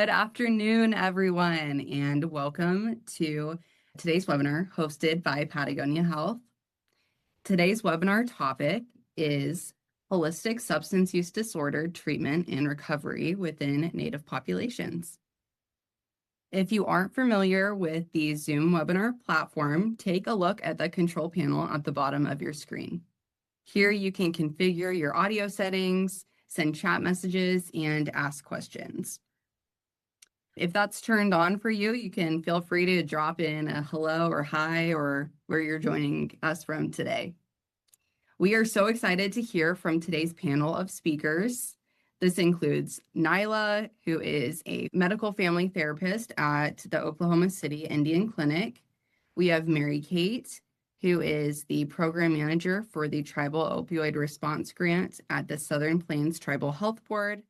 Good afternoon, everyone, and welcome to today's webinar hosted by Patagonia Health. Today's webinar topic is holistic substance use disorder treatment and recovery within Native populations. If you aren't familiar with the Zoom webinar platform, take a look at the control panel at the bottom of your screen. Here you can configure your audio settings, send chat messages, and ask questions. If that's turned on for you, you can feel free to drop in a hello or hi or where you're joining us from today. We are so excited to hear from today's panel of speakers. This includes Nyla, who is a medical family therapist at the Oklahoma City Indian Clinic. We have Mary Kate, who is the program manager for the Tribal Opioid Response Grant at the Southern Plains Tribal Health Board.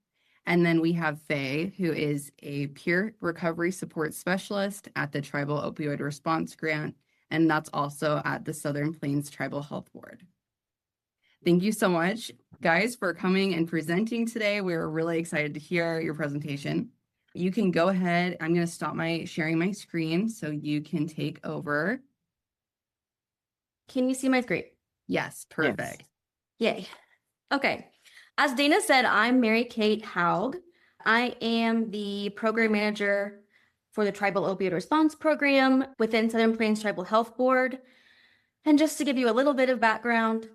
And then we have Faye, who is a peer recovery support specialist at the Tribal Opioid Response Grant, and that's also at the Southern Plains Tribal Health Board. Thank you so much, guys, for coming and presenting today. We're really excited to hear your presentation. You can go ahead. I'm going to stop sharing my screen so you can take over. Can you see my screen? Yes, perfect. Yes. Yay. Okay. As Dana said, I'm Mary Kate Haug. I am the program manager for the Tribal Opioid Response Program within Southern Plains Tribal Health Board. And just to give you a little bit of background,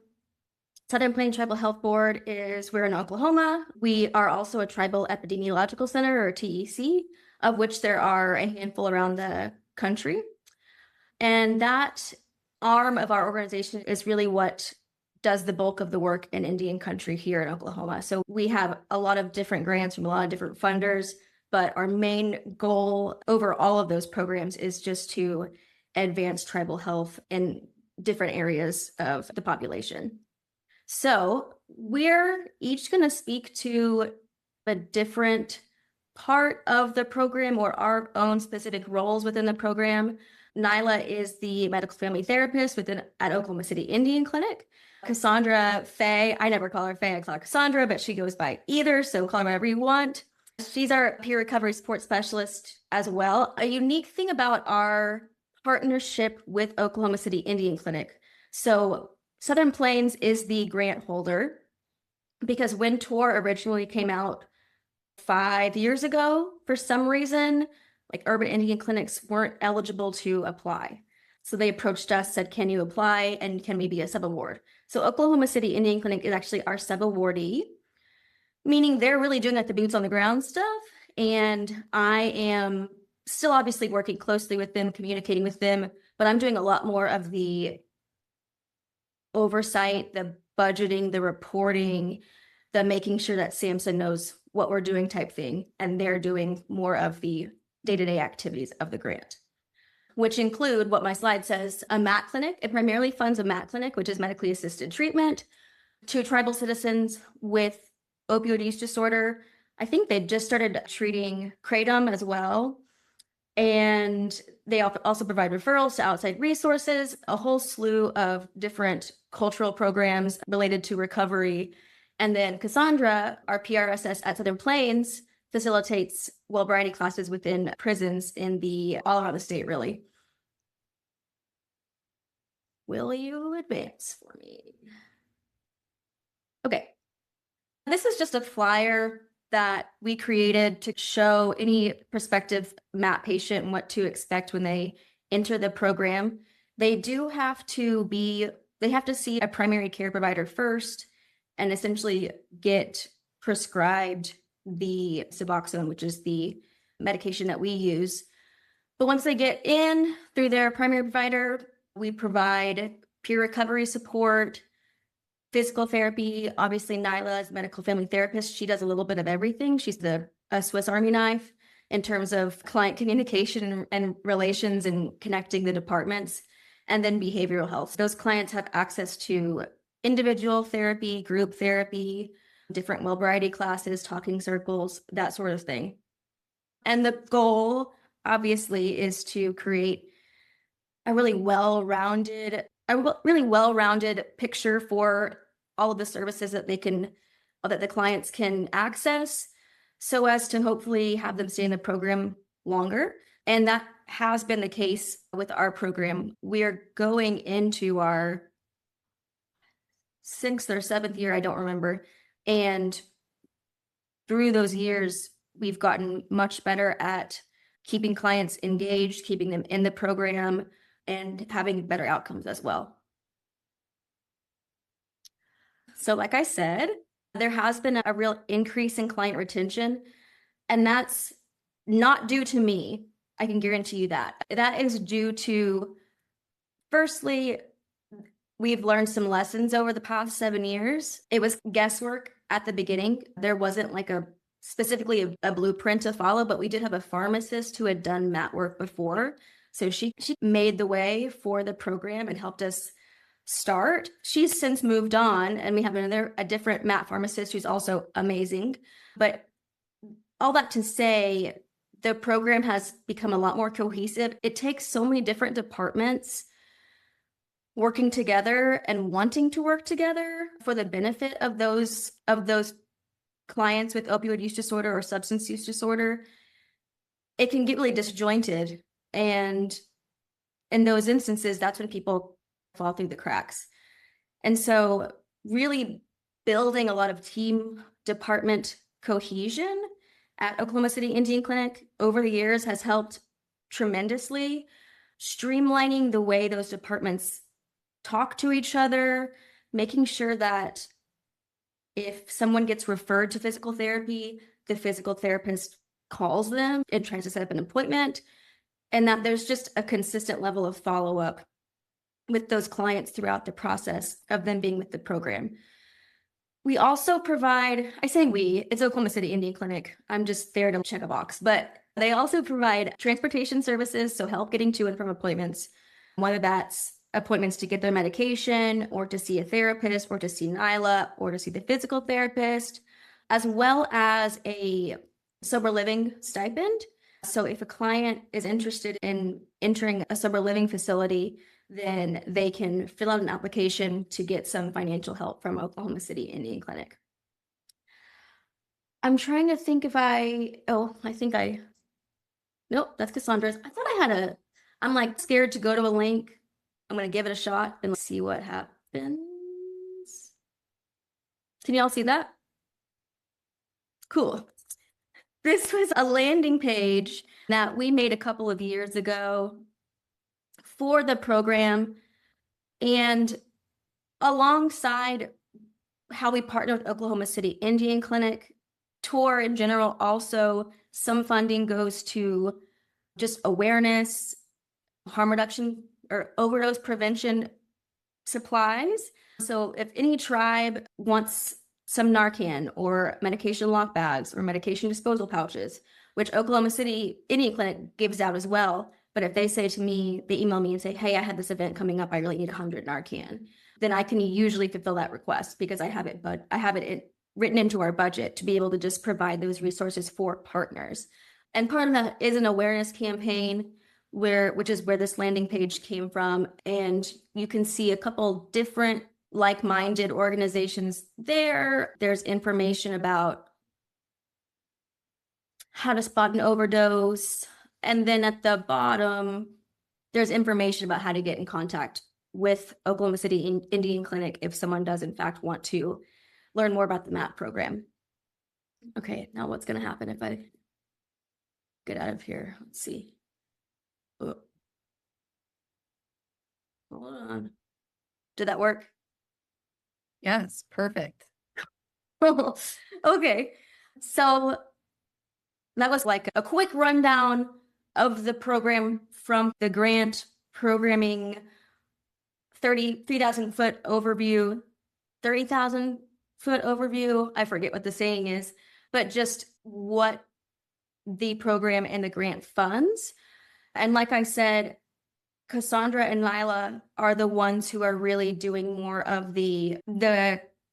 Southern Plains Tribal Health Board we're in Oklahoma. We are also a Tribal Epidemiological Center, or TEC, of which there are a handful around the country. And that arm of our organization is really what does the bulk of the work in Indian country here in Oklahoma. So we have a lot of different grants from a lot of different funders, but our main goal over all of those programs is just to advance tribal health in different areas of the population. So we're each going to speak to a different part of the program or our own specific roles within the program. Nyla is the medical family therapist at Oklahoma City Indian Clinic. Cassandra, Faye, I never call her Faye, I call her Cassandra, but she goes by either, so call her whatever you want. She's our peer recovery support specialist as well. A unique thing about our partnership with Oklahoma City Indian Clinic. So Southern Plains is the grant holder because when TOR originally came out 5 years ago, for some reason, like urban Indian clinics weren't eligible to apply. So they approached us, said, can you apply and can we be a sub-award? So Oklahoma City Indian Clinic is actually our sub-awardee, meaning they're really doing like the boots on the ground stuff. And I am still obviously working closely with them, communicating with them, but I'm doing a lot more of the oversight, the budgeting, the reporting, the making sure that SAMHSA knows what we're doing type thing. And they're doing more of the day-to-day activities of the grant, which include what my slide says, a MAT clinic. It primarily funds a MAT clinic, which is medically assisted treatment to tribal citizens with opioid use disorder. I think they just started treating kratom as well. And they also provide referrals to outside resources, a whole slew of different cultural programs related to recovery. And then Cassandra, our PRSS at Southern Plains, facilitates well-variety classes within prisons all around the state, really. Will you advance for me? Okay. This is just a flyer that we created to show any prospective MAT patient what to expect when they enter the program. They have to see a primary care provider first and essentially get prescribed the Suboxone, which is the medication that we use. But once they get in through their primary provider, we provide peer recovery support, physical therapy. Obviously, Nyla is a medical family therapist. She does a little bit of everything. She's a Swiss Army knife in terms of client communication and relations and connecting the departments. And then behavioral health. Those clients have access to individual therapy, group therapy, different well-variety classes, talking circles, that sort of thing. And the goal, obviously, is to create a really well-rounded picture for all of the services that the clients can access. so as to hopefully have them stay in the program longer. And that has been the case with our program. We are going into our 6th or 7th year, I don't remember. And through those years, we've gotten much better at keeping clients engaged, keeping them in the program, and having better outcomes as well. So like I said, there has been a real increase in client retention, and that's not due to me. I can guarantee you that. That is due to, firstly, we've learned some lessons over the past 7 years. It was guesswork at the beginning. There wasn't like specifically a blueprint to follow, but we did have a pharmacist who had done mat work before. So she made the way for the program and helped us start. She's since moved on, and we have a different mat pharmacist who's also amazing. But all that to say, the program has become a lot more cohesive. It takes so many different departments working together and wanting to work together for the benefit of those clients with opioid use disorder or substance use disorder. It can get really disjointed, and in those instances, that's when people fall through the cracks. And so really building a lot of team department cohesion at Oklahoma City Indian Clinic over the years has helped tremendously, streamlining the way those departments talk to each other, making sure that if someone gets referred to physical therapy, the physical therapist calls them and tries to set up an appointment, and that there's just a consistent level of follow-up with those clients throughout the process of them being with the program. We also provide, I say we, it's Oklahoma City Indian Clinic. I'm just there to check a box, but they also provide transportation services, so help getting to and from appointments, whether that's appointments to get their medication or to see a therapist or to see Nyla or to see the physical therapist, as well as a sober living stipend. So if a client is interested in entering a sober living facility, then they can fill out an application to get some financial help from Oklahoma City Indian Clinic. I'm trying to think if nope, that's Cassandra's. I thought I had I'm like scared to go to a link. I'm going to give it a shot and see what happens. Can y'all see that? Cool. This was a landing page that we made a couple of years ago for the program, and alongside how we partner with Oklahoma City Indian Clinic, TOR in general, also some funding goes to just awareness, harm reduction, or overdose prevention supplies. So if any tribe wants some Narcan or medication lock bags or medication disposal pouches, which Oklahoma City Indian Clinic gives out as well, but if they say to me, they email me and say, hey, I had this event coming up, I really need 100 Narcan, then I can usually fulfill that request because I have it written into our budget to be able to just provide those resources for partners. And part of that is an awareness campaign which is where this landing page came from. And you can see a couple different like-minded organizations there. There's information about how to spot an overdose. And then at the bottom, there's information about how to get in contact with Oklahoma City Indian Clinic if someone does in fact want to learn more about the MAP program. Okay, now what's going to happen if I get out of here? Let's see. Oh. Hold on. Did that work? Yes, perfect. Okay, so that was like a quick rundown of the program from the grant programming 30,000 foot overview, 30,000 foot overview. I forget what the saying is, but just what the program and the grant funds. And like I said, Cassandra and Nyla are the ones who are really doing more of the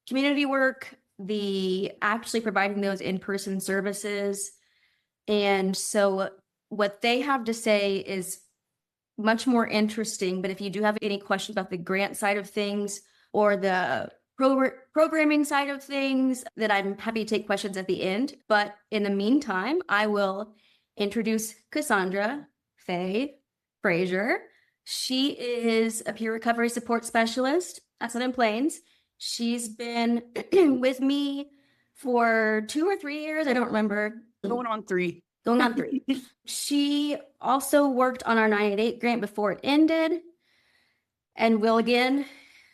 community work, the actually providing those in-person services. And so what they have to say is much more interesting. But if you do have any questions about the grant side of things or the programming side of things, that I'm happy to take questions at the end. But in the meantime, I will introduce Cassandra Faye Frazier. She is a peer recovery support specialist at Southern Plains. She's been with me for 2 or 3 years. I don't remember. Going on 3. Going on 3. She also worked on our 988 grant before it ended and will again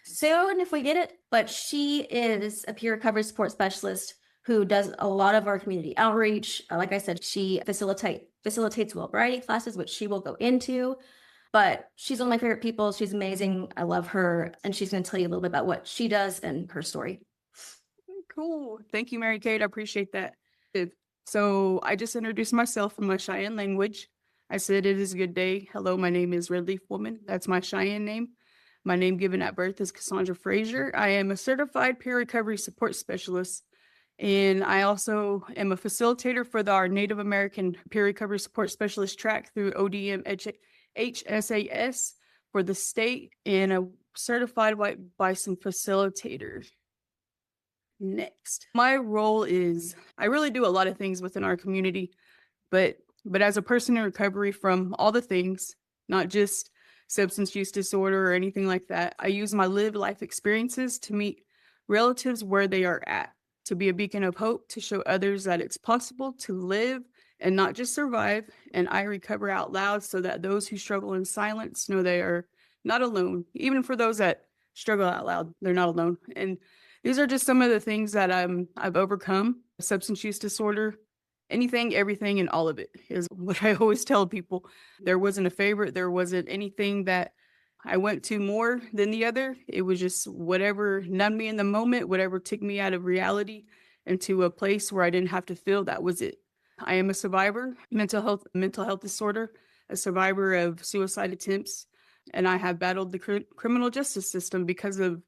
soon if we get it. But she is a peer recovery support specialist who does a lot of our community outreach. Like I said, she facilitates well-variety classes, which she will go into. But she's one of my favorite people. She's amazing. I love her. And she's going to tell you a little bit about what she does and her story. Cool. Thank you, Mary Kate. I appreciate that. So I just introduced myself in my Cheyenne language. I said, it is a good day. Hello, my name is Red Leaf Woman. That's my Cheyenne name. My name given at birth is Cassandra Frazier. I am a certified peer recovery support specialist. And I also am a facilitator for our Native American Peer Recovery Support Specialist track through ODM HSAS for the state, and a certified white bison facilitator. Next, my role is, I really do a lot of things within our community, but as a person in recovery from all the things, not just substance use disorder or anything like that, I use my lived life experiences to meet relatives where they are at, to be a beacon of hope, to show others that it's possible to live and not just survive. And I recover out loud so that those who struggle in silence know they are not alone. Even for those that struggle out loud, they're not alone. And these are just some of the things that I've overcome. Substance use disorder, anything, everything, and all of it is what I always tell people. There wasn't a favorite. There wasn't anything that I went to more than the other. It was just whatever numbed me in the moment, whatever took me out of reality into a place where I didn't have to feel, that was it. I am a survivor, mental health disorder, a survivor of suicide attempts, and I have battled the criminal justice system because of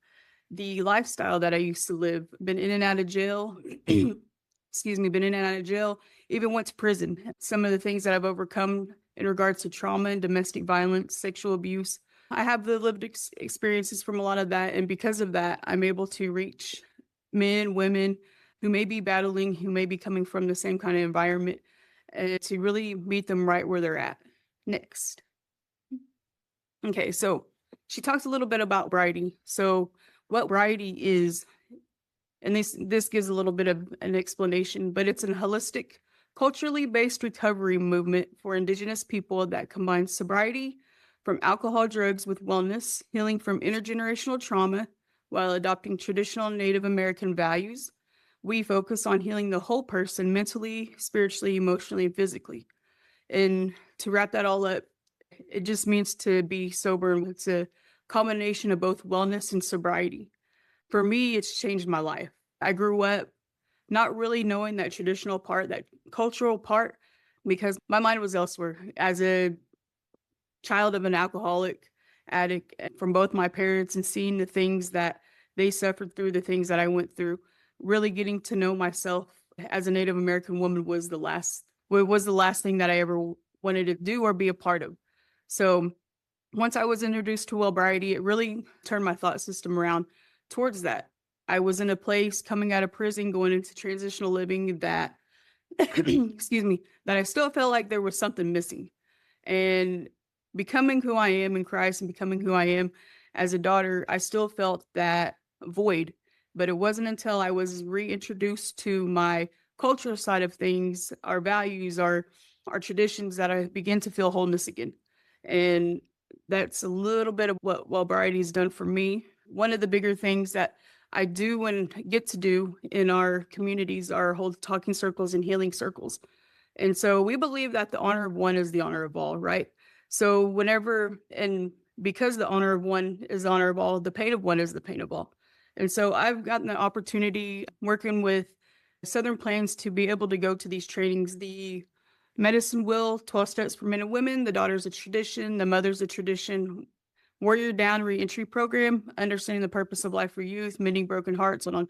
the lifestyle that I used to live. Been in and out of jail, excuse me, been in and out of jail, even went to prison. Some of the things that I've overcome in regards to trauma and domestic violence, sexual abuse, I have the lived experiences from a lot of that. And because of that, I'm able to reach men, women who may be battling, who may be coming from the same kind of environment, and to really meet them right where they're at. Next. Okay, so she talks a little bit about sobriety. So what sobriety is, and this gives a little bit of an explanation, but it's a holistic, culturally based recovery movement for Indigenous people that combines sobriety from alcohol, drugs with wellness, healing from intergenerational trauma, while adopting traditional Native American values. We focus on healing the whole person mentally, spiritually, emotionally, and physically. And to wrap that all up, it just means to be sober. It's a combination of both wellness and sobriety. For me, it's changed my life. I grew up not really knowing that traditional part, that cultural part, because my mind was elsewhere. As a child of an alcoholic addict from both my parents, and seeing the things that they suffered through, the things that I went through, really getting to know myself as a Native American woman was the last thing that I ever wanted to do or be a part of. So once I was introduced to Wellbriety, it really turned my thought system around towards that. I was in a place coming out of prison, going into transitional living that, excuse me, that I still felt like there was something missing. And becoming who I am in Christ and becoming who I am as a daughter, I still felt that void. But it wasn't until I was reintroduced to my cultural side of things, our values, our traditions, that I began to feel wholeness again. And that's a little bit of what Wellbriety has done for me. One of the bigger things that I do and get to do in our communities are hold talking circles and healing circles. And so we believe that the honor of one is the honor of all, right? So because the honor of one is the honor of all, the pain of one is the pain of all. And so I've gotten the opportunity working with Southern Plains to be able to go to these trainings, the Medicine Wheel, 12 Steps for Men and Women, the Daughters of Tradition, the Mothers of Tradition, Warrior Down Reentry Program, Understanding the Purpose of Life for Youth, Mending Broken Hearts, and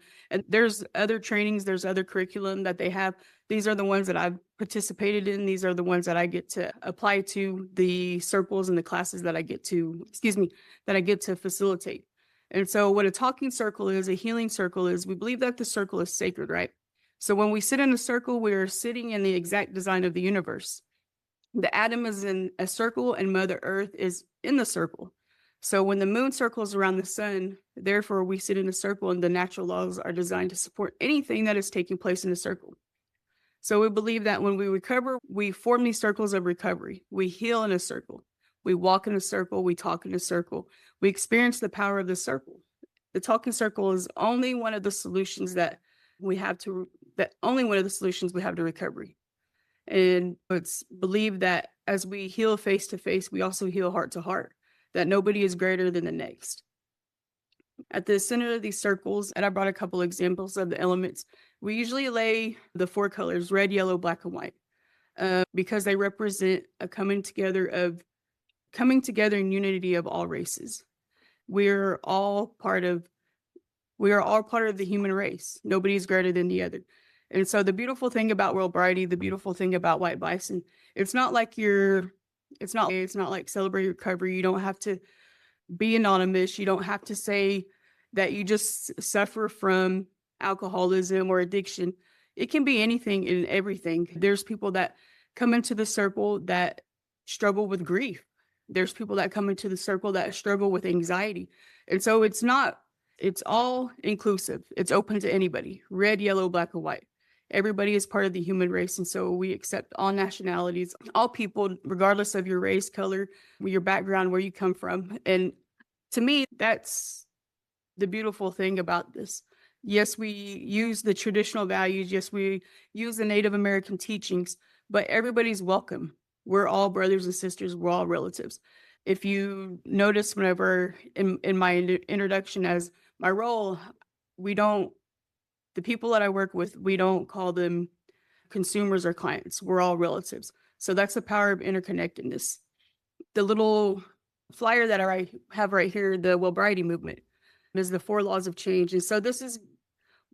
there's other trainings, there's other curriculum that they have. These are the ones that I've participated in. These are the ones that I get to apply to the circles and the classes that I get to facilitate. And so what a talking circle is, a healing circle is, we believe that the circle is sacred, right? So when we sit in a circle, we're sitting in the exact design of the universe. The atom is in a circle and Mother Earth is in the circle. So when the moon circles around the sun, therefore we sit in a circle and the natural laws are designed to support anything that is taking place in a circle. So we believe that when we recover, we form these circles of recovery. We heal in a circle. We walk in a circle. We talk in a circle. We experience the power of the circle. The talking circle is only one of the solutions that we have to recovery. And it's believed that as we heal face to face, we also heal heart to heart, that nobody is greater than the next. At the center of these circles, and I brought a couple examples of the elements, we usually lay the 4 colors, red, yellow, black, and white, because they represent a coming together in unity of all races. We are all part of the human race. Nobody is greater than the other. And so the beautiful thing about World Variety, the beautiful thing about White Bison, it's not like Celebrate Recovery. You don't have to be anonymous. You don't have to say that you just suffer from alcoholism or addiction. It can be anything and everything. There's people that come into the circle that struggle with grief. There's people that come into the circle that struggle with anxiety. And so it's all inclusive. It's open to anybody, red, yellow, black, and white. Everybody is part of the human race. And so we accept all nationalities, all people, regardless of your race, color, your background, where you come from. And to me, that's the beautiful thing about this. Yes, we use the traditional values. Yes, we use the Native American teachings, but everybody's welcome. We're all brothers and sisters. We're all relatives. If you notice, whenever in my introduction as my role, the people that I work with, we don't call them consumers or clients. We're all relatives. So that's the power of interconnectedness. The little flyer that I have right here, the Wellbriety movement, is the 4 laws of change. And so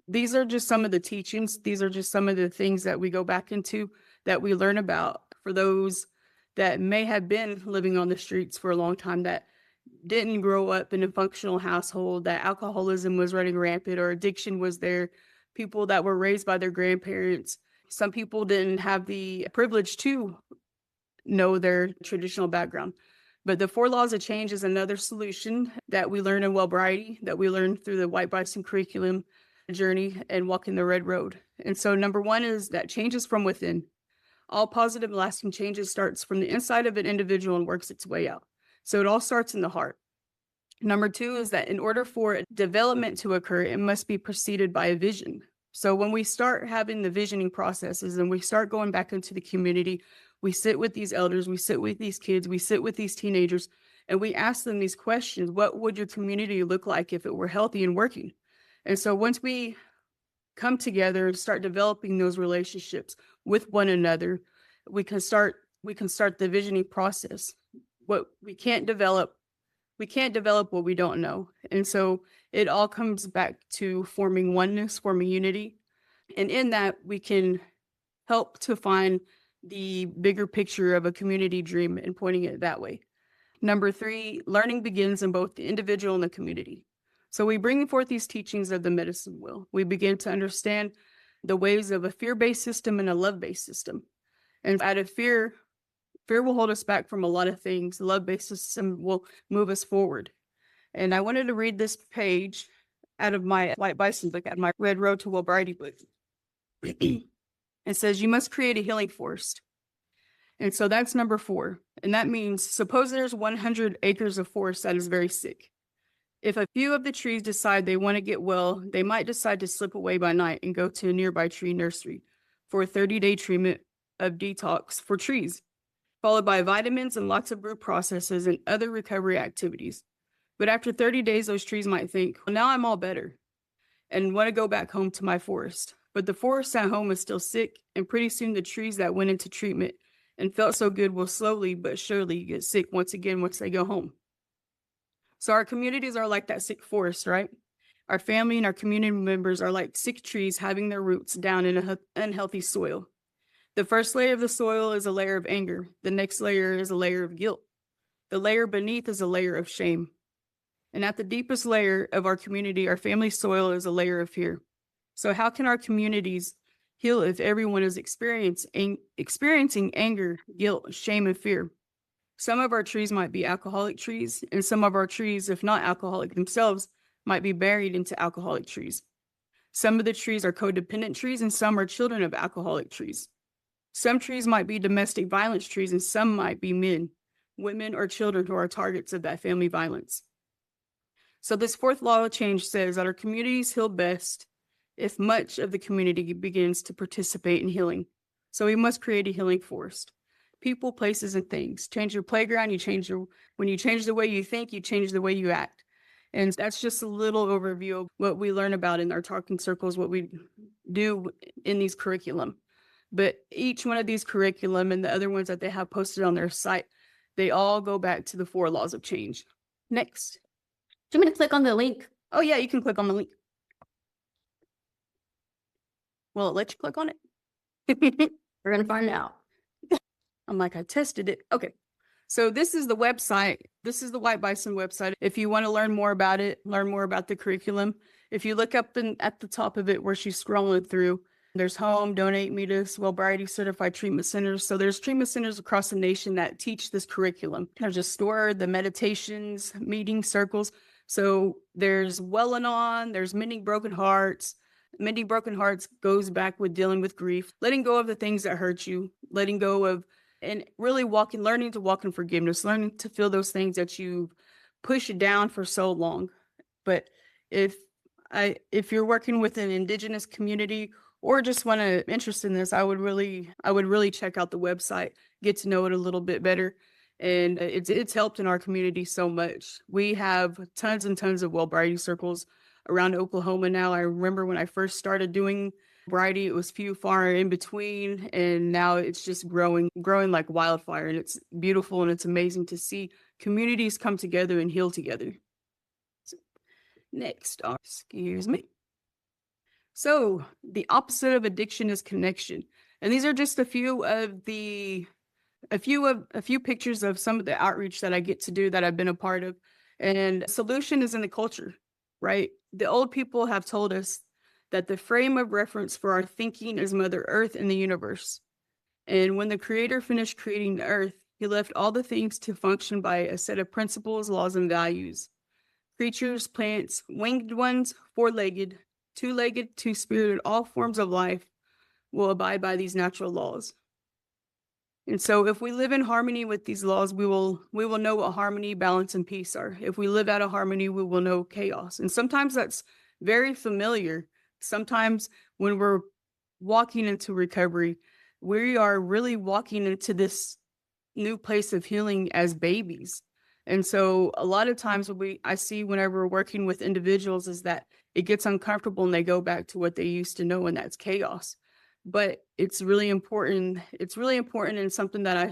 these are just some of the teachings. These are just some of the things that we go back into, that we learn about for those that may have been living on the streets for a long time, that didn't grow up in a functional household, that alcoholism was running rampant or addiction was there, people that were raised by their grandparents. Some people didn't have the privilege to know their traditional background. But the 4 laws of change is another solution that we learn in Wellbriety, that we learn through the White Bison curriculum journey and walking the red road. And so number 1 is that change is from within. All positive lasting changes starts from the inside of an individual and works its way out. So it all starts in the heart. Number 2 is that in order for development to occur, it must be preceded by a vision. So when we start having the visioning processes and we start going back into the community, we sit with these elders, we sit with these kids, we sit with these teenagers, and we ask them these questions. What would your community look like if it were healthy and working? And so once we come together and start developing those relationships with one another, we can start the visioning process. What we can't develop what we don't know. And so it all comes back to forming oneness, forming unity. And in that, we can help to find the bigger picture of a community dream and pointing it that way. Number 3, learning begins in both the individual and the community. So we bring forth these teachings of the medicine wheel. We begin to understand the ways of a fear-based system and a love-based system. And out of fear will hold us back from a lot of things. The love-based system will move us forward. And I wanted to read this page out of my White Bison book, out of my Red Road to Wellbriety book. It says, you must create a healing forest. And so that's number 4. And that means, suppose there's 100 acres of forest that is very sick. If a few of the trees decide they want to get well, they might decide to slip away by night and go to a nearby tree nursery for a 30-day treatment of detox for trees, followed by vitamins and lots of root processes and other recovery activities. But after 30 days, those trees might think, well, now I'm all better and want to go back home to my forest. But the forest at home is still sick, and pretty soon the trees that went into treatment and felt so good will slowly but surely get sick once again once they go home. So our communities are like that sick forest, right? Our family and our community members are like sick trees having their roots down in an unhealthy soil. The first layer of the soil is a layer of anger. The next layer is a layer of guilt. The layer beneath is a layer of shame. And at the deepest layer of our community, our family soil is a layer of fear. So how can our communities heal if everyone is experiencing anger, guilt, shame, and fear? Some of our trees might be alcoholic trees, and some of our trees, if not alcoholic themselves, might be buried into alcoholic trees. Some of the trees are codependent trees, and some are children of alcoholic trees. Some trees might be domestic violence trees, and some might be men, women, or children who are targets of that family violence. So this fourth law of change says that our communities heal best if much of the community begins to participate in healing. So we must create a healing forest. People, places, and things. Change your playground, when you change the way you think, you change the way you act. And that's just a little overview of what we learn about in our talking circles, what we do in these curriculum. But each one of these curriculum and the other ones that they have posted on their site, they all go back to the 4 laws of change. Next. Do you want me to click on the link? Oh yeah, you can click on the link. Will it let you click on it? We're going to find out. I'm like, I tested it. Okay. So this is the website. This is the White Bison website. If you want to learn more about it, learn more about the curriculum, if you look up at the top of it where she's scrolling through, there's home, donate, meet us, Wellbriety certified treatment centers. So there's treatment centers across the nation that teach this curriculum. There's a store, the meditations, meeting circles. So there's Well-and-On, there's Mending Broken Hearts. Mending Broken Hearts goes back with dealing with grief, letting go of the things that hurt you, letting go of, and really learning to walk in forgiveness, learning to feel those things that you've pushed down for so long. But if you're working with an Indigenous community or just want to interest in this, I would really check out the website, get to know it a little bit better. And it's helped in our community so much. We have tons and tons of Wellbriety circles around Oklahoma now. I remember when I first started doing Variety, it was few far in between, and now it's just growing like wildfire, and it's beautiful and it's amazing to see communities come together and heal together. So, next, excuse me. So the opposite of addiction is connection, and these are just a few pictures of some of the outreach that I get to do that I've been a part of. And solution is in the culture, right? The old people have told us that the frame of reference for our thinking is Mother Earth and the universe. And when the Creator finished creating the earth, he left all the things to function by a set of principles, laws, and values. Creatures, plants, winged ones, 4-legged, 2-legged, 2-spirited, all forms of life will abide by these natural laws. And so if we live in harmony with these laws, we will know what harmony, balance, and peace are. If we live out of harmony, we will know chaos. And sometimes that's very familiar. Sometimes when we're walking into recovery, we are really walking into this new place of healing as babies. And so a lot of times I see whenever we're working with individuals is that it gets uncomfortable and they go back to what they used to know, and that's chaos. But it's really important. It's really important, and something that I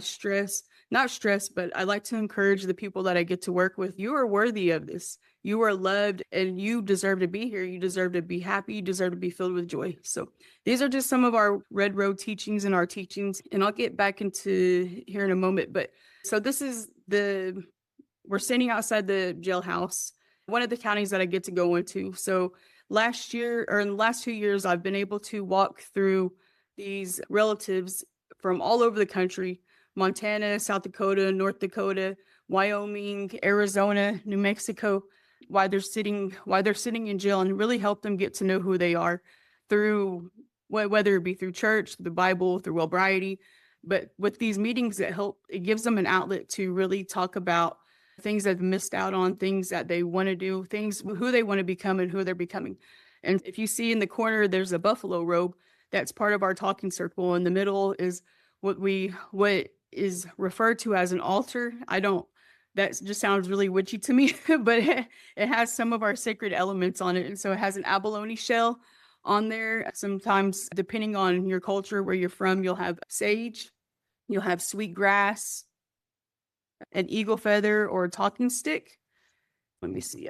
but I like to encourage the people that I get to work with. You are worthy of this. You are loved, and you deserve to be here. You deserve to be happy. You deserve to be filled with joy. So these are just some of our Red Road teachings and our teachings, and I'll get back into here in a moment. But so this is we're standing outside the jailhouse, one of the counties that I get to go into. So in the last 2 years, I've been able to walk through these relatives from all over the country: Montana, South Dakota, North Dakota, Wyoming, Arizona, New Mexico, while they're sitting in jail, and really help them get to know who they are through, whether it be through church, the Bible, through Wellbriety. But with these meetings, it gives them an outlet to really talk about things they've missed out on, things that they want to do, who they want to become and who they're becoming. And if you see in the corner, there's a buffalo robe. That's part of our talking circle. In the middle is what is referred to as an altar. That just sounds really witchy to me, but it has some of our sacred elements on it. And so it has an abalone shell on there. Sometimes, depending on your culture, where you're from, you'll have sage, you'll have sweet grass, an eagle feather, or a talking stick. Let me see,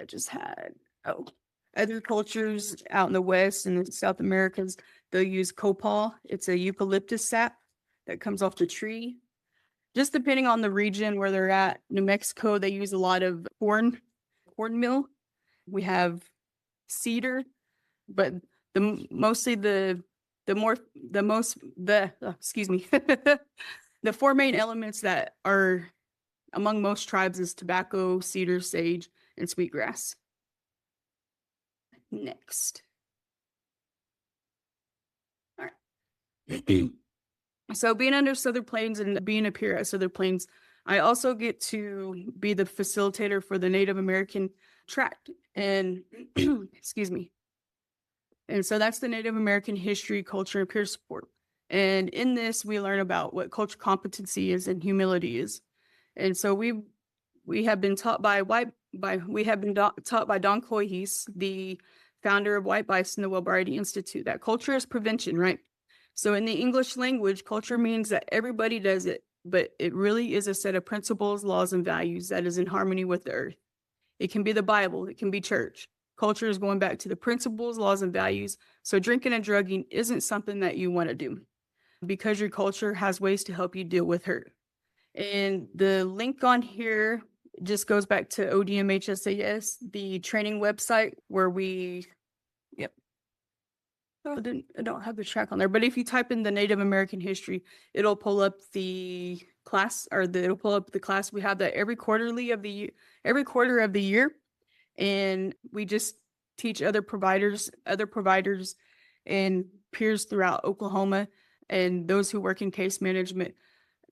other cultures out in the West and the South Americas, they'll use copal. It's a eucalyptus sap that comes off the tree. Just depending on the region where they're at. New Mexico, they use a lot of corn cornmeal. We have cedar, but excuse me, the four main elements that are among most tribes is tobacco, cedar, sage, and sweetgrass. Next. All right. So being under Southern Plains and being up here at Southern Plains, I also get to be the facilitator for the Native American tract. And excuse me. And so that's the Native American history, culture, and peer support. And in this, we learn about what culture competency is and humility is. And so we have been taught by taught by Don Coyhes, the founder of White Bison, the Wellbriety Institute, that culture is prevention, right? So in the English language, culture means that everybody does it, but it really is a set of principles, laws, and values that is in harmony with the earth. It can be the Bible, it can be church. Culture is going back to the principles, laws, and values. So drinking and drugging isn't something that you want to do because your culture has ways to help you deal with hurt. And the link on here just goes back to ODMHSAS, the training website where I don't have the track on there, but if you type in the Native American history, it'll pull up the class it'll pull up the class. We have that every quarter of the year. And we just teach other providers and peers throughout Oklahoma and those who work in case management,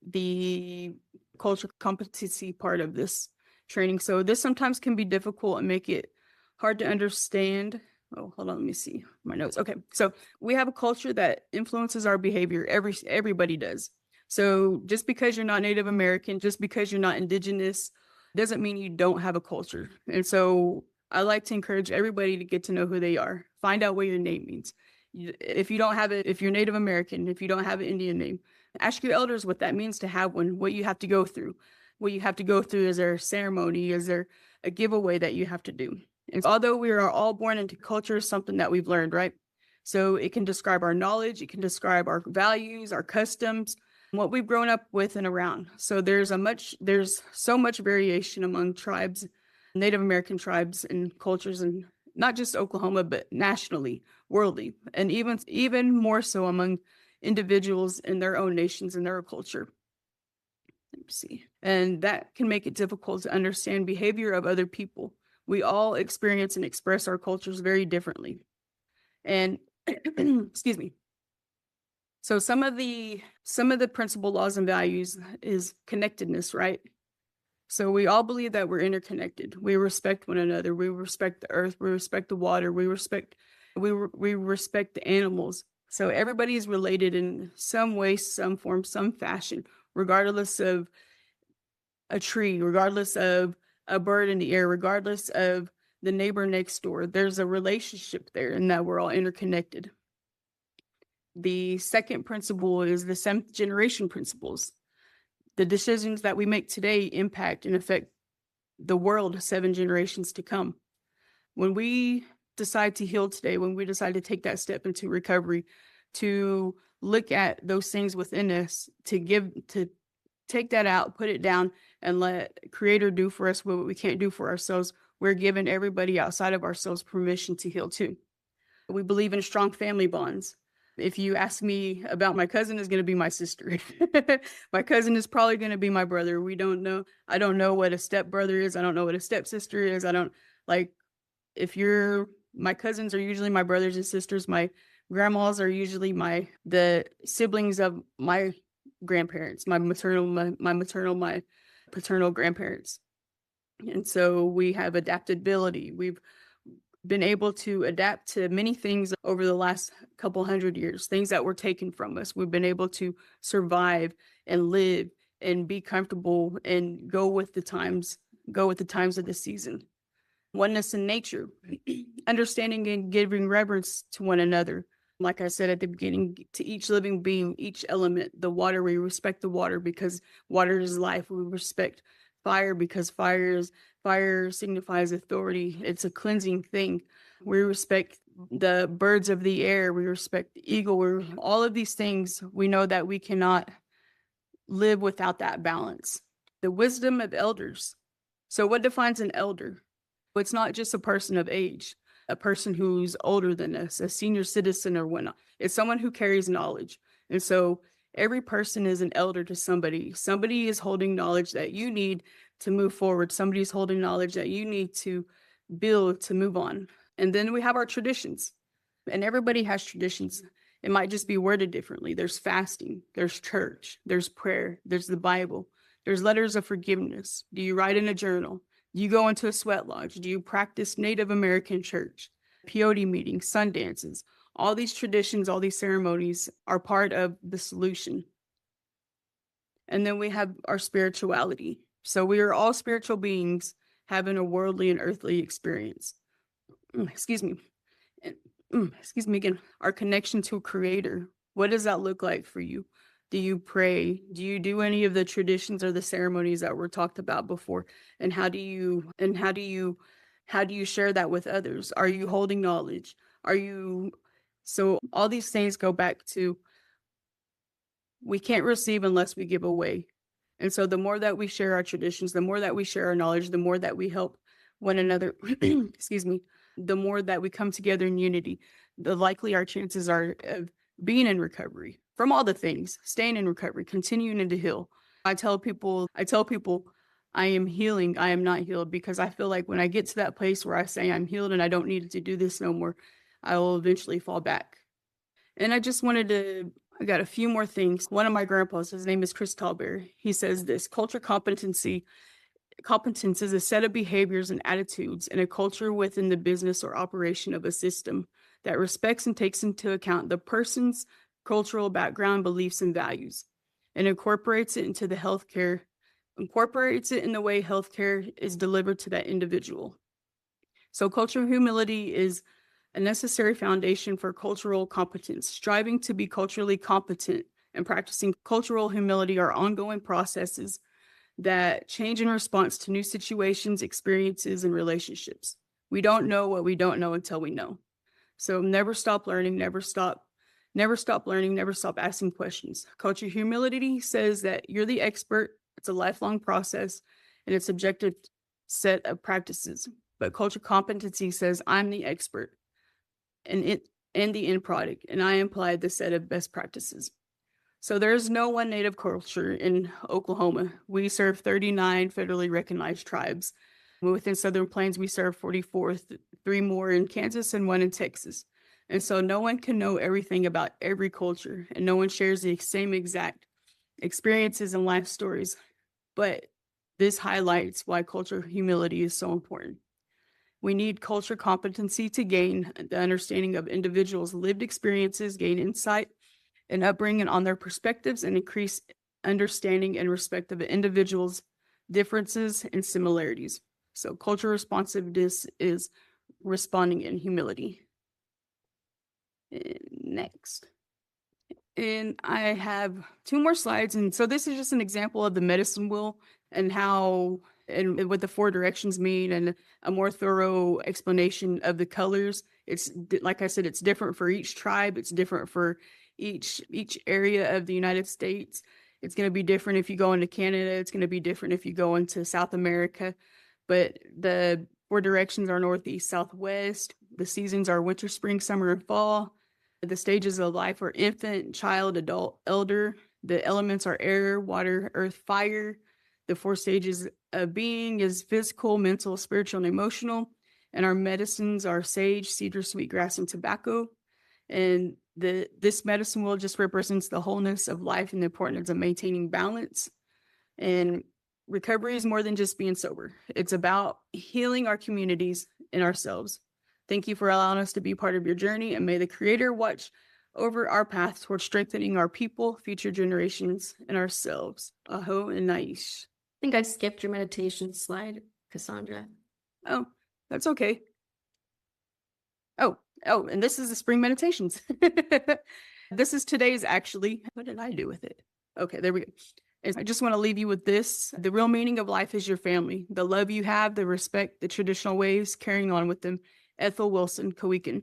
the culture competency part of this training. So this sometimes can be difficult and make it hard to understand. Oh, hold on, let me see my notes. Okay, so we have a culture that influences our behavior. Everybody does. So just because you're not Native American, just because you're not Indigenous, doesn't mean you don't have a culture. And so I like to encourage everybody to get to know who they are. Find out what your name means. If you don't have it, if you're Native American, if you don't have an Indian name, ask your elders what that means to have one, what you have to go through. What you have to go through, is there a ceremony? Is there a giveaway that you have to do? And although we are all born into culture, something that we've learned, right? So it can describe our knowledge, it can describe our values, our customs, what we've grown up with and around. So there's so much variation among tribes, Native American tribes and cultures, and not just Oklahoma, but nationally, worldly, and even more so among individuals in their own nations and their culture. Let me see. And that can make it difficult to understand behavior of other people. We all experience and express our cultures very differently. And excuse me. So some of the principal laws and values is connectedness, right? So we all believe that we're interconnected. We respect one another. We respect the earth. We respect the water. We respect the animals. So everybody is related in some way, some form, some fashion, regardless of a tree, regardless of a bird in the air, regardless of the neighbor next door. There's a relationship there, and that we're all interconnected. The second principle is the 7th generation principles. The decisions that we make today impact and affect the world 7 generations to come. When we decide to heal today, when we decide to take that step into recovery, to look at those things within us, to take that out, put it down, and let Creator do for us what we can't do for ourselves, we're giving everybody outside of ourselves permission to heal too. We believe in strong family bonds. If you ask me about my cousin, is going to be my sister. My cousin is probably going to be my brother. We don't know. I don't know what a stepbrother is. I don't know what a stepsister is. I don't like, my cousins are usually my brothers and sisters. My grandmas are usually the siblings of my grandparents, my paternal grandparents. And so we have adaptability. We've been able to adapt to many things over the last couple hundred years, things that were taken from us. We've been able to survive and live and be comfortable and go with the times of the season. Oneness in nature, understanding and giving reverence to one another. Like I said at the beginning, to each living being, each element, the water, we respect the water because water is life. We respect fire because fire signifies authority. It's a cleansing thing. We respect the birds of the air. We respect the eagle. All of these things, we know that we cannot live without that balance. The wisdom of elders. So what defines an elder? It's not just a person of age, a person who's older than us, a senior citizen or whatnot. It's someone who carries knowledge. And so every person is an elder to somebody. Somebody is holding knowledge that you need to move forward. Somebody's holding knowledge that you need to build to move on. And then we have our traditions. And everybody has traditions. It might just be worded differently. There's fasting, there's church, there's prayer, there's the Bible, there's letters of forgiveness. Do you write in a journal? Do you go into a sweat lodge? Do you practice Native American church, peyote meetings, sun dances? All these traditions, all these ceremonies are part of the solution. And then we have our spirituality. So we are all spiritual beings having a worldly and earthly experience. Excuse me. Excuse me again. Our connection to a creator. What does that look like for you? Do you pray? Do you do any of the traditions or the ceremonies that were talked about before? And how do you share that with others? Are you holding knowledge? So all these things go back to, we can't receive unless we give away. And so the more that we share our traditions, the more that we share our knowledge, the more that we help one another, excuse me, the more that we come together in unity, the likely our chances are of being in recovery from all the things, staying in recovery, continuing to heal. I tell people I am healing, I am not healed, because I feel like when I get to that place where I say I'm healed and I don't need to do this no more, I will eventually fall back. And I got a few more things. One of my grandpas, his name is Chris Tallbear. He says this: competence is a set of behaviors and attitudes in a culture within the business or operation of a system that respects and takes into account the person's cultural background, beliefs, and values, and incorporates it in the way healthcare is delivered to that individual. So cultural humility is a necessary foundation for cultural competence. Striving to be culturally competent and practicing cultural humility are ongoing processes that change in response to new situations, experiences, and relationships. We don't know what we don't know until we know. So never stop learning, never stop learning, never stop asking questions. Cultural humility says that you're the expert. It's a lifelong process and it's subjective set of practices. But cultural competency says I'm the expert and the end product, and I apply the set of best practices. So there's no one native culture in Oklahoma. We serve 39 federally recognized tribes. Within Southern Plains, we serve 44, 3 more in Kansas and 1 in Texas. And so no one can know everything about every culture, and no one shares the same exact experiences and life stories. But this highlights why cultural humility is so important. We need culture competency to gain the understanding of individuals' lived experiences, gain insight and upbringing on their perspectives, and increase understanding and respect of the individuals' differences and similarities. So cultural responsiveness is responding in humility. Next. And I have 2 more slides. And so this is just an example of the medicine wheel and what the 4 directions mean, and a more thorough explanation of the colors. It's like I said, it's different for each tribe. It's different for each area of the United States. It's going to be different if you go into Canada. It's going to be different if you go into South America. But the 4 directions are northeast, southwest. The seasons are winter, spring, summer, and fall. The stages of life are infant, child, adult, elder. The elements are air, water, earth, fire. The 4 stages of being is physical, mental, spiritual, and emotional. And our medicines are sage, cedar, sweetgrass, and tobacco. And this medicine wheel just represents the wholeness of life and the importance of maintaining balance. And recovery is more than just being sober. It's about healing our communities and ourselves. Thank you for allowing us to be part of your journey, and may the Creator watch over our path towards strengthening our people, future generations, and ourselves. Aho and Naish. I think I skipped your meditation slide, Cassandra. Oh, that's okay. Oh, and this is the spring meditations. This is today's actually. What did I do with it? Okay, there we go. I just want to leave you with this. The real meaning of life is your family. The love you have, the respect, the traditional ways, carrying on with them. Ethel Wilson, Cowecan.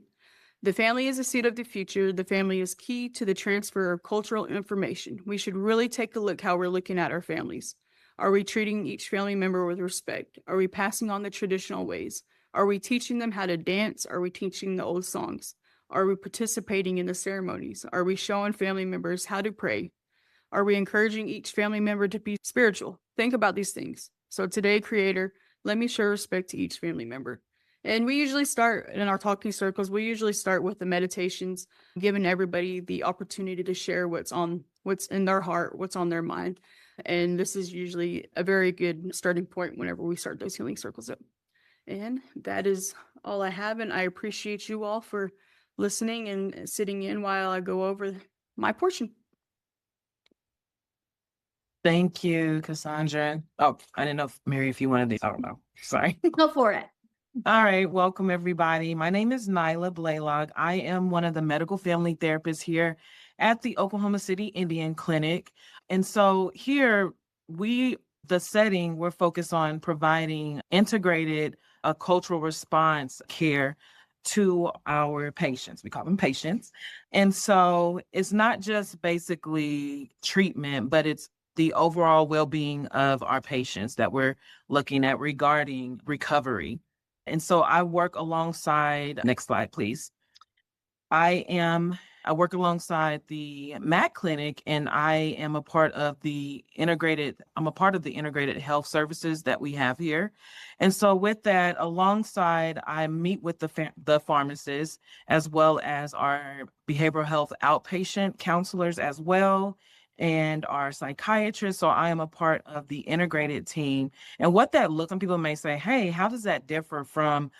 The family is the seed of the future. The family is key to the transfer of cultural information. We should really take a look how we're looking at our families. Are we treating each family member with respect? Are we passing on the traditional ways? Are we teaching them how to dance? Are we teaching the old songs? Are we participating in the ceremonies? Are we showing family members how to pray? Are we encouraging each family member to be spiritual? Think about these things. So today, Creator, let me show respect to each family member. And we usually start in our talking circles, we usually start with the meditations, giving everybody the opportunity to share what's in their heart, what's on their mind. And this is usually a very good starting point whenever we start those healing circles up. And that is all I have. And I appreciate you all for listening and sitting in while I go over my portion. Thank you, Cassandra. Oh, I didn't know, Mary, if you wanted to. I don't know. Sorry. Go for it. All right. Welcome, everybody. My name is Nyla Blaylock. I am one of the medical family therapists here at the Oklahoma City Indian Clinic. And so here the setting, we're focused on providing integrated cultural response care to our patients. We call them patients. And so it's not just basically treatment, but it's the overall well-being of our patients that we're looking at regarding recovery. And so I work alongside, next slide, please. I work alongside the MAC clinic, and I am a part of the integrated health services that we have here. And so with that, alongside, I meet with the pharmacists as well as our behavioral health outpatient counselors as well, and our psychiatrists. So I am a part of the integrated team. And what that looks, some people may say, hey, how does that differ from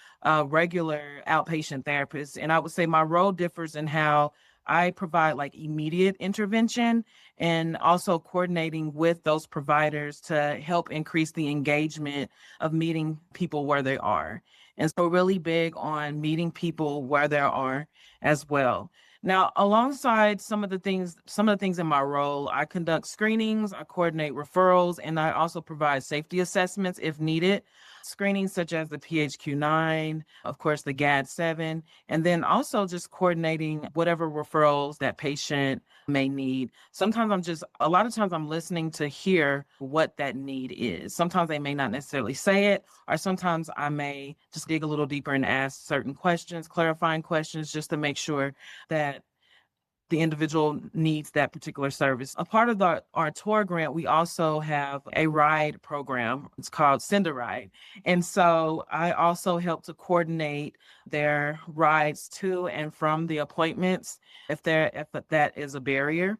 regular outpatient therapists? And I would say my role differs in how I provide like immediate intervention and also coordinating with those providers to help increase the engagement of meeting people where they are. And so really big on meeting people where they are as well. Now, alongside some of the things in my role, I conduct screenings, I coordinate referrals, and I also provide safety assessments if needed. Screenings such as the PHQ-9, of course, the GAD-7, and then also just coordinating whatever referrals that patient may need. A lot of times I'm listening to hear what that need is. Sometimes they may not necessarily say it, or sometimes I may just dig a little deeper and ask certain questions, clarifying questions, just to make sure that the individual needs that particular service. A part of our tour grant, we also have a ride program. It's called Send a Ride. And so I also help to coordinate their rides to and from the appointments if that is a barrier.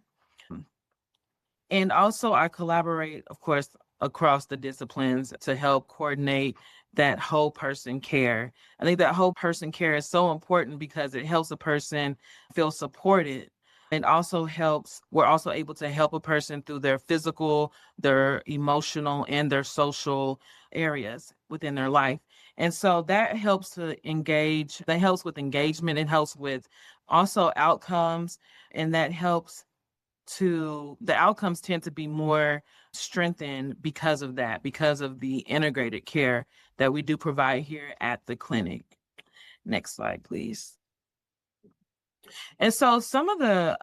And also I collaborate, of course, across the disciplines to help coordinate that whole person care. I think that whole person care is so important because it helps a person feel supported. It also we're also able to help a person through their physical, their emotional, and their social areas within their life. And so that helps with engagement, it helps with also outcomes, and the outcomes tend to be more strengthened because of the integrated care that we do provide here at the clinic. Next slide, please. And so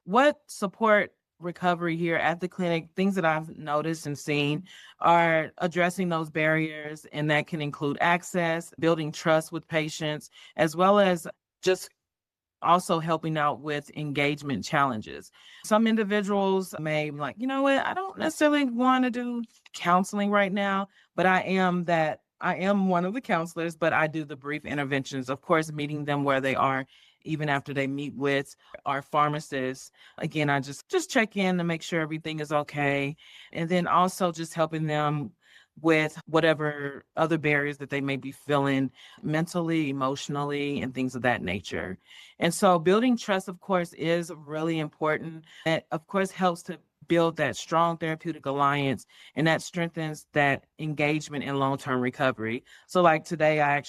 what support recovery here at the clinic, things that I've noticed and seen are addressing those barriers, and that can include access, building trust with patients, as well as just also helping out with engagement challenges. Some individuals may be like, you know what, I don't necessarily want to do counseling right now, but I am one of the counselors, but I do the brief interventions, of course, meeting them where they are, even after they meet with our pharmacists. Again, I just check in to make sure everything is okay. And then also just helping them with whatever other barriers that they may be feeling mentally, emotionally, and things of that nature. And so building trust, of course, is really important. That, of course, helps to build that strong therapeutic alliance, and that strengthens that engagement in long-term recovery. So like today,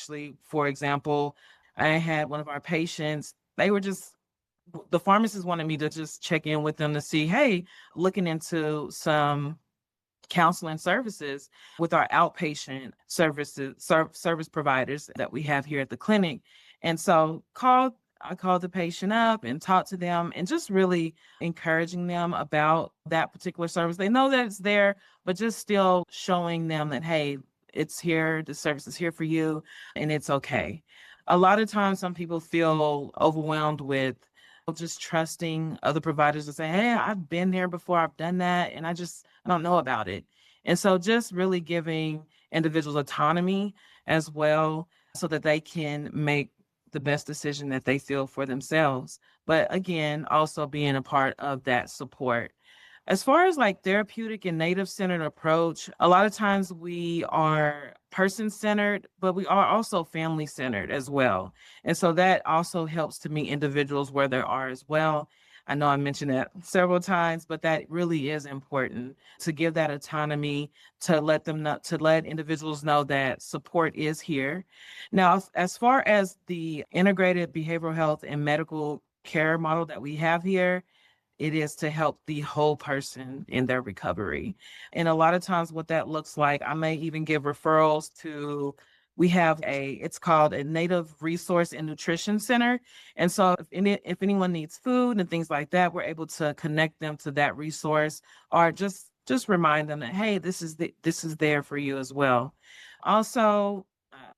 for example, I had one of our patients, the pharmacist wanted me to just check in with them to see, hey, looking into some counseling services with our outpatient service providers that we have here at the clinic. And so I called the patient up and talked to them and just really encouraging them about that particular service. They know that it's there, but just still showing them that, hey, it's here, the service is here for you, and it's okay. A lot of times, some people feel overwhelmed with just trusting other providers to say, hey, I've been there before, I've done that, and I don't know about it. And so just really giving individuals autonomy as well so that they can make the best decision that they feel for themselves. But again, also being a part of that support. As far as like therapeutic and native-centered approach, a lot of times we are person-centered, but we are also family-centered as well. And so that also helps to meet individuals where they are as well. I know I mentioned that several times, but that really is important to give that autonomy, to let them know, to let individuals know that support is here. Now, as far as the integrated behavioral health and medical care model that we have here, it is to help the whole person in their recovery. And a lot of times what that looks like, I may even give referrals to, we have it's called a Native Resource and Nutrition Center. And so if anyone needs food and things like that, we're able to connect them to that resource, or just remind them that, hey, this is there for you as well. Also,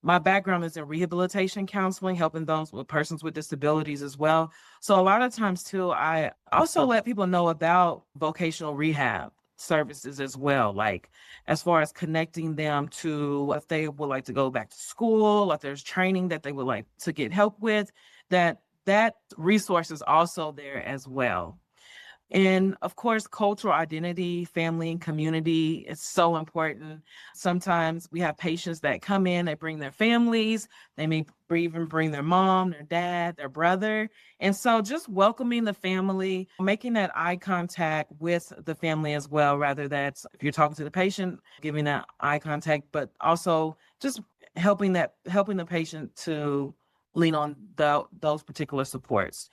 my background is in rehabilitation counseling, helping those with persons with disabilities as well. So a lot of times too, I also let people know about vocational rehab services as well, like as far as connecting them to if they would like to go back to school, if there's training that they would like to get help with, that resource is also there as well. And of course, cultural identity, family and community is so important. Sometimes we have patients that come in, they bring their families, they may even bring their mom, their dad, their brother. And so just welcoming the family, making that eye contact with the family as well, rather that's if you're talking to the patient, giving that eye contact, but also just helping the patient to lean on those particular supports.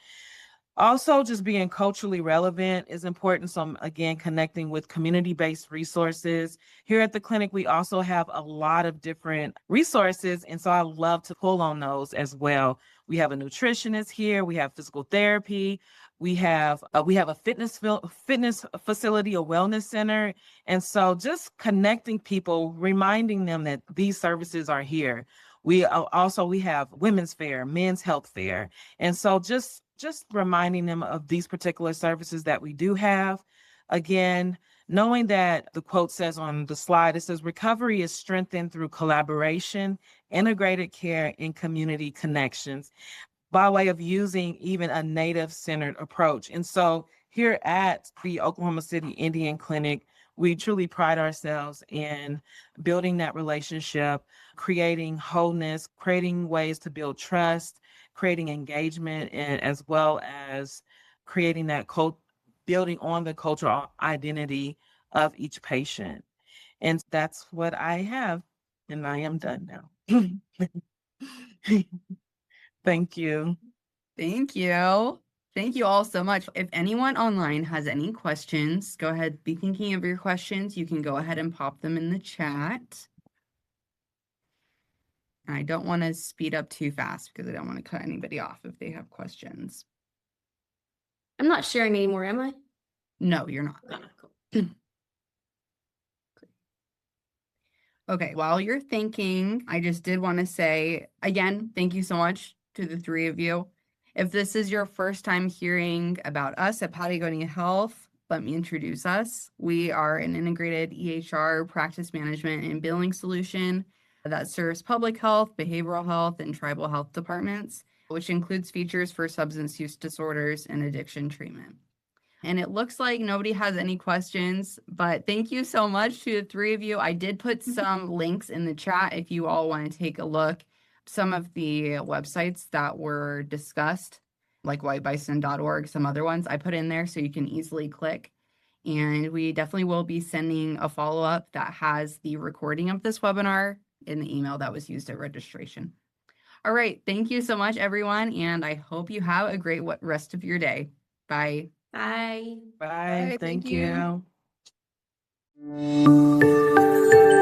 Also, just being culturally relevant is important. So again, connecting with community-based resources. Here at the clinic, we also have a lot of different resources. And so I love to pull on those as well. We have a nutritionist here. We have physical therapy. We have a fitness facility, a wellness center. And so just connecting people, reminding them that these services are here. We have women's fair, men's health fair. And so just reminding them of these particular services that we do have. Again, knowing that the quote says on the slide, it says recovery is strengthened through collaboration, integrated care, and community connections by way of using even a native-centered approach. And so here at the Oklahoma City Indian Clinic, we truly pride ourselves in building that relationship, creating wholeness, creating ways to build trust, creating engagement, and as well as creating that building on the cultural identity of each patient. And that's what I have, and I am done now. Thank you. Thank you. Thank you all so much. If anyone online has any questions, go ahead, be thinking of your questions. You can go ahead and pop them in the chat. I don't want to speed up too fast because I don't want to cut anybody off if they have questions. I'm not sharing anymore, am I? No, you're not. Oh, cool. Okay, while you're thinking, I just did want to say again, thank you so much to the three of you. If this is your first time hearing about us at Patagonia Health, let me introduce us. We are an integrated EHR practice management and billing solution that serves public health, behavioral health, and tribal health departments, which includes features for substance use disorders and addiction treatment. And it looks like nobody has any questions, but thank you so much to the three of you. I did put some links in the chat if you all want to take a look. Some of the websites that were discussed, like whitebison.org, some other ones I put in there so you can easily click. And we definitely will be sending a follow-up that has the recording of this webinar in the email that was used at registration. All right, thank you so much, everyone, and I hope you have a great rest of your day. Bye. Bye. Bye. Bye, Thank thank you. you.